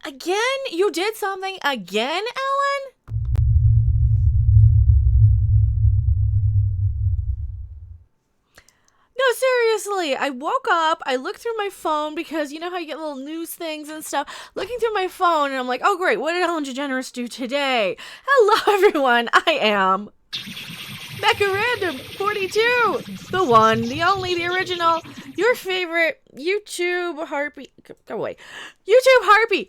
Again? You did something again, Ellen? No, seriously. I woke up, I looked through my phone because you know how you get little news things and stuff. Looking through my phone and I'm like, oh great, what did Ellen Degeneres do today? Hello everyone, I am Becca Random 42. The one, the only, the original, your favorite YouTube harpy. Go away. YouTube harpy.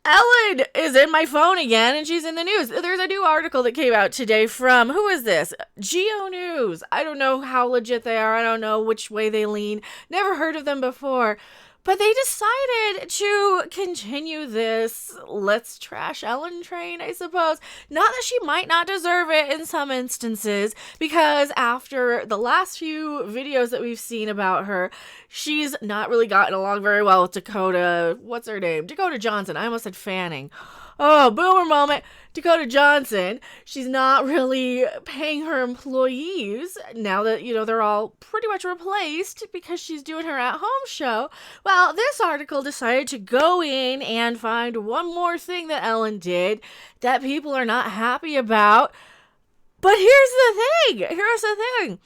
Ellen is in my phone again, and she's in the news. There's a new article that came out today from, who is this? Geo News. I don't know how legit they are. I don't know which way they lean. Never heard of them before. But they decided to continue this let's trash Ellen train, I suppose. Not that she might not deserve it in some instances, because after the last few videos that we've seen about her, she's not really gotten along very well with Dakota. What's her name? Dakota Johnson. I almost said Fanning. Oh, boomer moment. Dakota Johnson. She's not really paying her employees now that, they're all pretty much replaced because she's doing her at-home show. Well, this article decided to go in and find one more thing that Ellen did that people are not happy about. But here's the thing.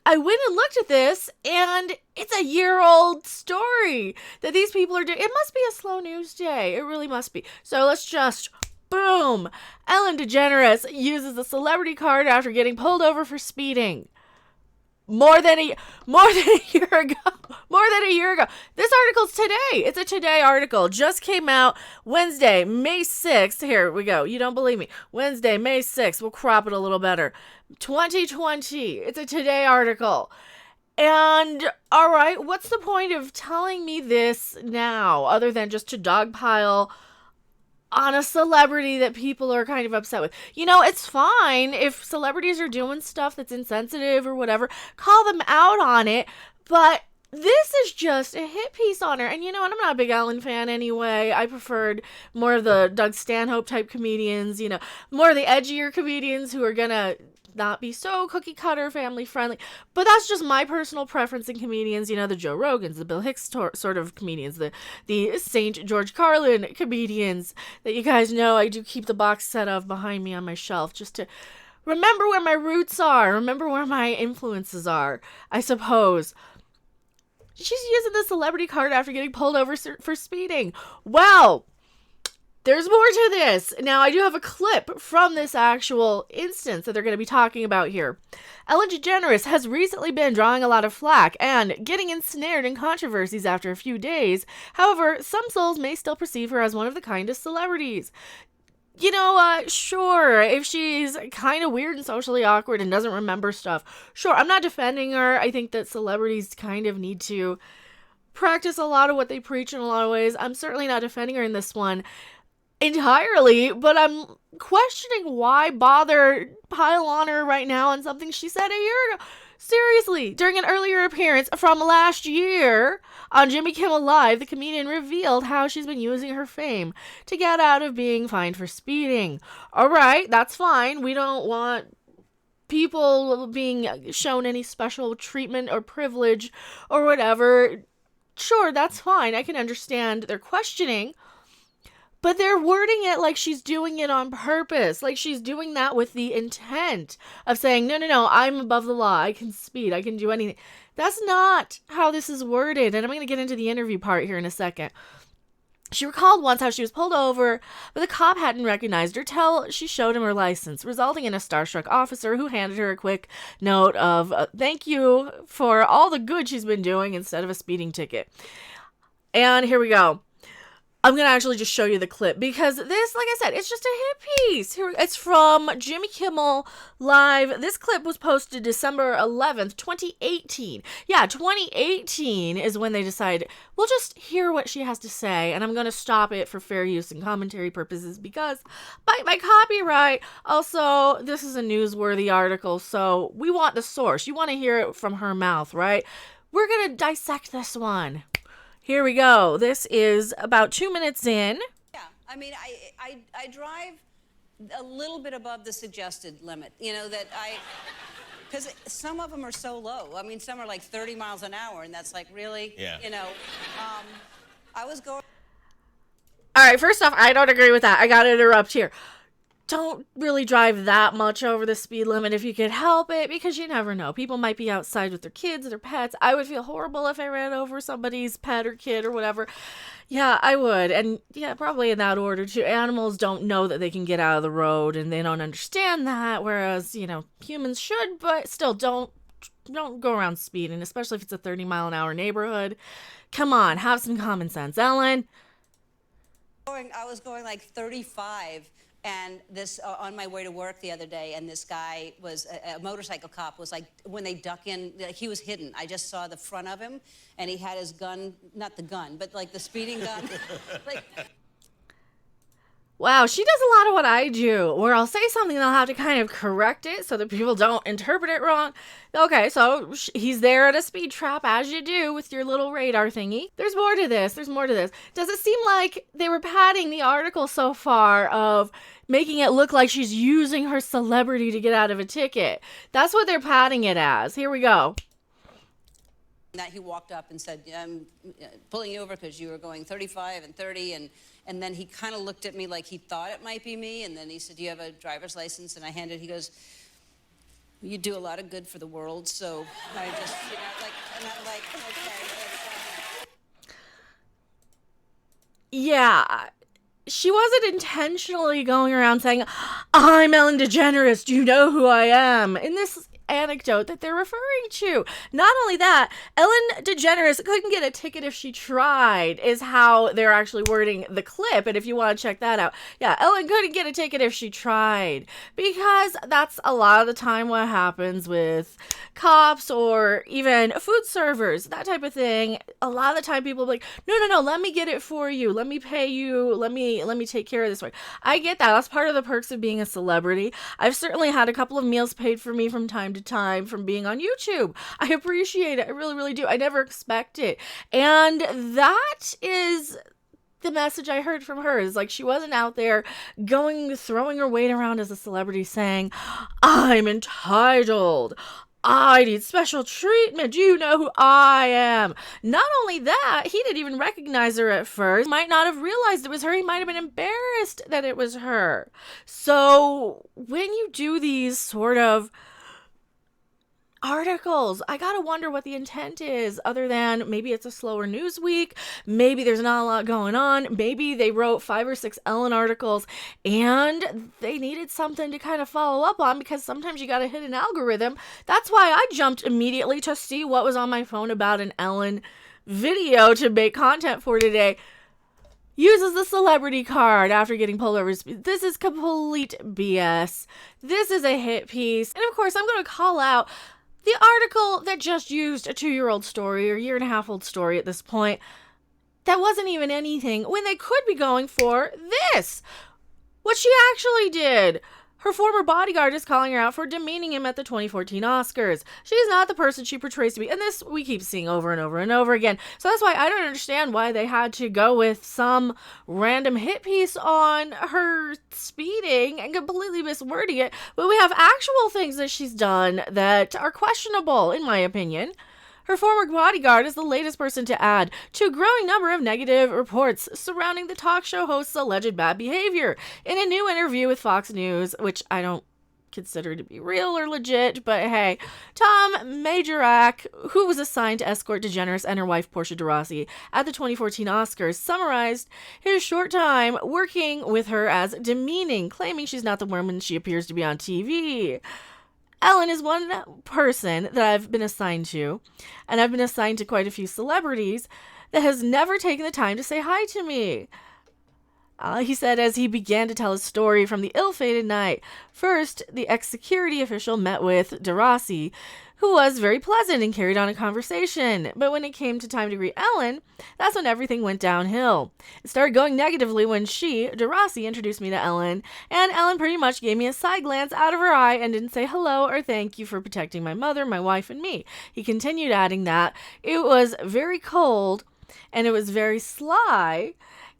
I went and looked at this, and it's a year-old story that these people are doing. It must be a slow news day. It really must be. So let's just, boom. Ellen Degeneres uses a celebrity card after getting pulled over for speeding. More than a year ago. This article's today. It's a today article. Just came out Wednesday, May 6th. Here we go. You don't believe me. Wednesday, May 6th. We'll crop it a little better. 2020. It's a today article. And, all right, what's the point of telling me this now other than just to dogpile on a celebrity that people are kind of upset with? It's fine if celebrities are doing stuff that's insensitive or whatever. Call them out on it. But this is just a hit piece on her. And and I'm not a big Ellen fan anyway. I preferred more of the Doug Stanhope type comedians, more of the edgier comedians who are gonna not be so cookie cutter family friendly. But that's just my personal preference in comedians. The Joe Rogans, the Bill Hicks sort of comedians, the St. George Carlin comedians that you guys know I do keep the box set of behind me on my shelf just to remember where my roots are, remember where my influences are, I suppose. She's using the celebrity card after getting pulled over for speeding. Well, there's more to this. Now, I do have a clip from this actual instance that they're going to be talking about here. Ellen DeGeneres has recently been drawing a lot of flack and getting ensnared in controversies after a few days. However, some souls may still perceive her as one of the kindest celebrities. Sure, if she's kind of weird and socially awkward and doesn't remember stuff, sure, I'm not defending her. I think that celebrities kind of need to practice a lot of what they preach in a lot of ways. I'm certainly not defending her in this one entirely, but I'm questioning why bother pile on her right now on something she said a year ago. Seriously, during an earlier appearance from last year on Jimmy Kimmel Live, the comedian revealed how she's been using her fame to get out of being fined for speeding. All right, that's fine. We don't want people being shown any special treatment or privilege or whatever. Sure, that's fine. I can understand their questioning. But they're wording it like she's doing it on purpose. Like she's doing that with the intent of saying, no, I'm above the law. I can speed. I can do anything. That's not how this is worded. And I'm going to get into the interview part here in a second. She recalled once how she was pulled over, but the cop hadn't recognized her till she showed him her license, resulting in a starstruck officer who handed her a quick note of thank you for all the good she's been doing instead of a speeding ticket. And here we go. I'm going to actually just show you the clip because this, like I said, it's just a hit piece. Here, it's from Jimmy Kimmel Live. This clip was posted December 11th, 2018. Yeah, 2018 is when they decided, we'll just hear what she has to say, and I'm going to stop it for fair use and commentary purposes because by copyright. Also, this is a newsworthy article, so we want the source. You want to hear it from her mouth, right? We're going to dissect this one. Here we go. This is about 2 minutes in. Yeah, I mean, I drive a little bit above the suggested limit, because some of them are so low. I mean, some are like 30 miles an hour, and that's like, really? Yeah. I was going... All right, first off, I don't agree with that. I gotta interrupt here. Don't really drive that much over the speed limit if you can help it, because you never know. People might be outside with their kids, their pets. I would feel horrible if I ran over somebody's pet or kid or whatever. Yeah, I would. And yeah, probably in that order too. Animals don't know that they can get out of the road and they don't understand that, whereas, humans should, but still don't go around speeding, especially if it's a 30-mile-an-hour neighborhood. Come on, have some common sense, Ellen. I was going like 35, and this on my way to work the other day, and this guy was a motorcycle cop was like, when they duck in, like, he was hidden. I just saw the front of him, and he had his gun, not the gun, but like the speeding gun. Like, wow, she does a lot of what I do, where I'll say something and I'll have to kind of correct it so that people don't interpret it wrong. Okay, so he's there at a speed trap, as you do with your little radar thingy. There's more to this. Does it seem like they were padding the article so far of making it look like she's using her celebrity to get out of a ticket? That's what they're padding it as. Here we go. that he walked up and said, I'm pulling you over because you were going 35 and 30, and then he kind of looked at me like he thought it might be me, and then he said, do you have a driver's license? And I handed, he goes, you do a lot of good for the world, so I just, and I'm like, okay. Yeah, she wasn't intentionally going around saying, I'm Ellen Degeneres, do you know who I am? In this anecdote that they're referring to. Not only that, Ellen Degeneres couldn't get a ticket if she tried, is how they're actually wording the clip. And if you want to check that out, yeah, Ellen couldn't get a ticket if she tried, because that's a lot of the time what happens with cops or even food servers, that type of thing. A lot of the time people are like, no, let me get it for you, let me pay you, let me take care of this way. I get that. That's part of the perks of being a celebrity. I've certainly had a couple of meals paid for me from time to time from being on YouTube. I appreciate it. I really, really do. I never expect it. And that is the message I heard from her, is like, she wasn't out there throwing her weight around as a celebrity saying, I'm entitled, I need special treatment, you know who I am. Not only that, he didn't even recognize her at first. He might not have realized it was her. He might have been embarrassed that it was her. So when you do these sort of articles, I gotta wonder what the intent is, other than maybe it's a slower news week, maybe there's not a lot going on, maybe they wrote 5 or 6 Ellen articles and they needed something to kind of follow up on, because sometimes you gotta hit an algorithm. That's why I jumped immediately to see what was on my phone about an Ellen video to make content for today. Uses the celebrity card after getting pulled over. This is complete BS. This is a hit piece. And of course, I'm going to call out the article that just used a 2-year-old story, or year-and-a-half-old story at this point, that wasn't even anything, when they could be going for this. What she actually did. Her former bodyguard is calling her out for demeaning him at the 2014 Oscars. She's not the person she portrays to be. And this we keep seeing over and over and over again. So that's why I don't understand why they had to go with some random hit piece on her speeding and completely miswording it. But we have actual things that she's done that are questionable, in my opinion. Her former bodyguard is the latest person to add to a growing number of negative reports surrounding the talk show host's alleged bad behavior. In a new interview with Fox News, which I don't consider to be real or legit, but hey, Tom Majorak, who was assigned to escort DeGeneres and her wife Portia de Rossi at the 2014 Oscars, summarized his short time working with her as demeaning, claiming she's not the woman she appears to be on TV. Ellen is one person that I've been assigned to, and I've been assigned to quite a few celebrities, that has never taken the time to say hi to me. He said as he began to tell his story from the ill-fated night. First, the ex-security official met with de Rossi, who was very pleasant and carried on a conversation. But when it came to time to greet Ellen, that's when everything went downhill. It started going negatively when de Rossi, introduced me to Ellen, and Ellen pretty much gave me a side glance out of her eye and didn't say hello or thank you for protecting my mother, my wife, and me. He continued adding that it was very cold, and it was very sly,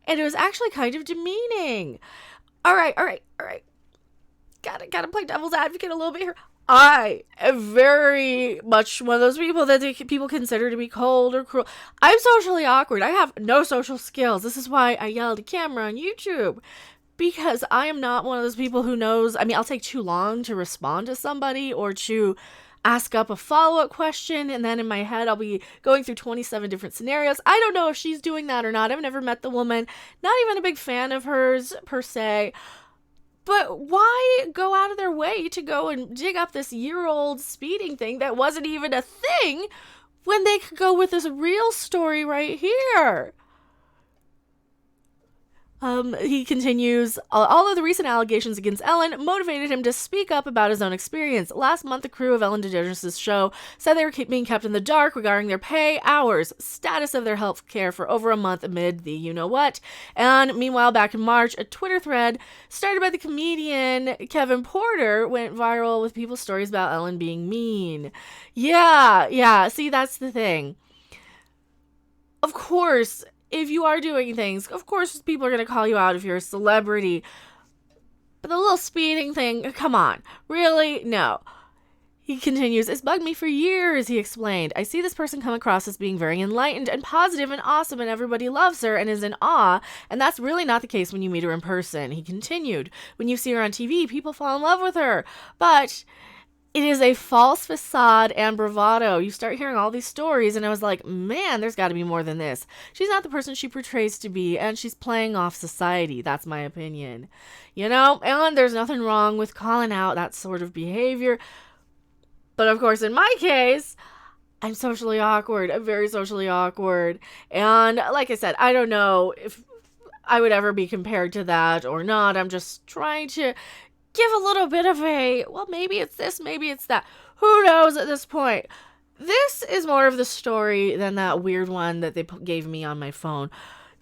and it was actually kind of demeaning. All right. Gotta play devil's advocate a little bit here. I am very much one of those people that people consider to be cold or cruel. I'm socially awkward. I have no social skills. This is why I yell at a camera on YouTube. Because I am not one of those people who knows. I mean, I'll take too long to respond to somebody or to ask up a follow-up question, and then in my head I'll be going through 27 different scenarios. I don't know if she's doing that or not. I've never met the woman. Not even a big fan of hers per se. But why go out of their way to go and dig up this year-old speeding thing that wasn't even a thing when they could go with this real story right here? He continues, all of the recent allegations against Ellen motivated him to speak up about his own experience. Last month, the crew of Ellen Degeneres' show said they were being kept in the dark regarding their pay, hours, status of their health care for over a month amid the you-know-what. And meanwhile, back in March, a Twitter thread started by the comedian Kevin Porter went viral with people's stories about Ellen being mean. Yeah, see, that's the thing. Of course, if you are doing things, of course people are going to call you out if you're a celebrity. But the little speeding thing, come on. Really? No. He continues, it's bugged me for years, he explained. I see this person come across as being very enlightened and positive and awesome, and everybody loves her and is in awe, and that's really not the case when you meet her in person. He continued, when you see her on TV, people fall in love with her. But it is a false facade and bravado. You start hearing all these stories, and I was like, man, there's got to be more than this. She's not the person she portrays to be, and she's playing off society. That's my opinion. You know, and there's nothing wrong with calling out that sort of behavior. But of course, in my case, I'm socially awkward. I'm very socially awkward. And like I said, I don't know if I would ever be compared to that or not. I'm just trying to give a little bit of a, well, maybe it's this, maybe it's that. Who knows at this point? This is more of the story than that weird one that they gave me on my phone.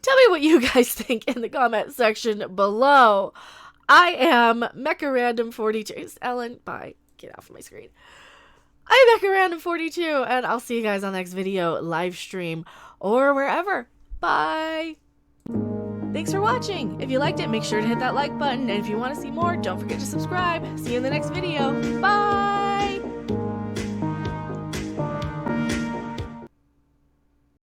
Tell me what you guys think in the comment section below. I am MechaRandom42. Ellen, bye. Get off of my screen. I'm MechaRandom42, and I'll see you guys on the next video, live stream, or wherever. Bye. Thanks for watching. If you liked it, make sure to hit that like button. And if you want to see more, don't forget to subscribe. See you in the next video. Bye.